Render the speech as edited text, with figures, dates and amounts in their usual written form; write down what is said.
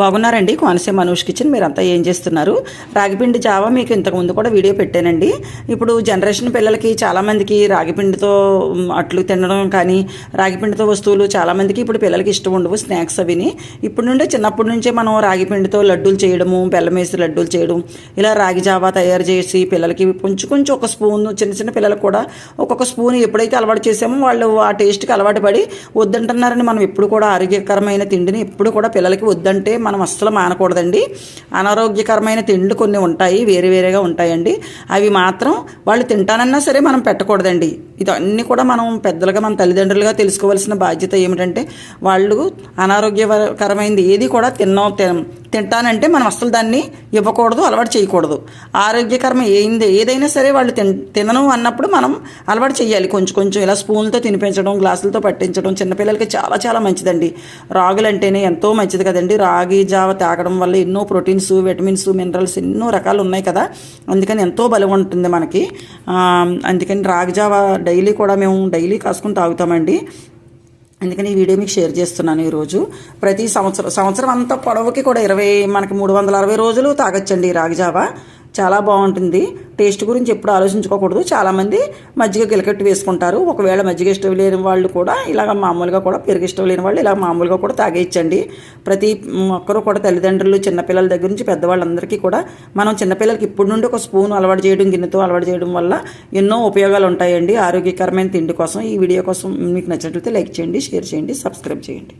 బాగున్నారండి. కోనసీమ అనూష్ కిచెన్. మీరంతా ఏం చేస్తున్నారు? రాగిపిండి జావా మీకు ఇంతకుముందు కూడా వీడియో పెట్టానండి. ఇప్పుడు జనరేషన్ పిల్లలకి చాలామందికి రాగిపిండితో అట్లు తినడం కానీ రాగిపిండితో వస్తువులు చాలామందికి ఇప్పుడు పిల్లలకి ఇష్టం ఉండవు, స్నాక్స్ అవిని. ఇప్పుడు నుండే చిన్నప్పటి నుంచే మనం రాగిపిండితో లడ్డూలు చేయడము, బెల్లం వేసి లడ్డూలు చేయడం, ఇలా రాగి జావా తయారు చేసి పిల్లలకి కొంచెం కొంచెం ఒక స్పూన్, చిన్న చిన్న పిల్లలకు కూడా ఒక్కొక్క స్పూన్ ఎప్పుడైతే అలవాటు చేసామో వాళ్ళు ఆ టేస్ట్కి అలవాటు పడి వద్దంటున్నారని మనం ఎప్పుడు కూడా ఆరోగ్యకరమైన తిండిని ఎప్పుడు కూడా పిల్లలకి వద్దంటే మనం అస్సలు మానకూడదండి. అనారోగ్యకరమైన తిండి కొన్ని ఉంటాయి, వేరే వేరేగా ఉంటాయండి. అవి మాత్రం వాళ్ళు తింటానన్నా సరే మనం పెట్టకూడదండి. ఇదన్నీ కూడా మనం పెద్దలుగా, మన తల్లిదండ్రులుగా తెలుసుకోవాల్సిన బాధ్యత ఏమిటంటే వాళ్ళు అనారోగ్యకరమైనది ఏది కూడా తింటానంటే మనం అసలు దాన్ని ఇవ్వకూడదు, అలవాటు చేయకూడదు. ఆరోగ్యకరమైన ఏదైనా సరే వాళ్ళు తినను అన్నప్పుడు మనం అలవాటు చేయాలి. కొంచెం కొంచెం ఇలా స్పూన్లతో తినిపించడం, గ్లాసులతో పట్టించడం చిన్నపిల్లలకి చాలా చాలా మంచిదండి. రాగులు అంటేనే ఎంతో మంచిది కదండి. రాగి జావ తాగడం వల్ల ఎన్నో ప్రోటీన్స్, విటమిన్స్, మినరల్స్ ఎన్నో రకాలు ఉన్నాయి కదా. అందుకని ఎంతో బలం ఉంటుంది మనకి. అందుకని రాగి జావ మేము డైలీ కాసుకుని తాగుతామండి. అందుకని ఈ వీడియో మీకు షేర్ చేస్తున్నాను ఈరోజు. ప్రతి సంవత్సరం అంతా పొడవుకి కూడా మనకి 360 రోజులు తాగొచ్చండి రాగి జావ. చాలా బాగుంటుంది. టేస్ట్ గురించి ఎప్పుడు ఆలోచించుకోకూడదు. చాలామంది మజ్జిగ గిలకట్టు వేసుకుంటారు. ఒకవేళ మజ్జిగ ఇష్టం లేని వాళ్ళు కూడా ఇలాగ మామూలుగా కూడా, పెరుగు ఇష్టం లేని వాళ్ళు ఇలా మామూలుగా కూడా తాగేయచ్చండి. ప్రతి ఒక్కరూ కూడా తల్లిదండ్రులు, చిన్నపిల్లల దగ్గర నుంచి పెద్దవాళ్ళందరికీ కూడా మనం చిన్నపిల్లలకి ఇప్పటి నుండి ఒక స్పూన్ అలవాటు చేయడం, గిన్నెతో అలవాటు చేయడం వల్ల ఎన్నో ఉపయోగాలు ఉంటాయండి ఆరోగ్యకరమైన తిండి కోసం. ఈ వీడియో కోసం మీకు నచ్చినట్లయితే లైక్ చేయండి, షేర్ చేయండి, సబ్స్క్రైబ్ చేయండి.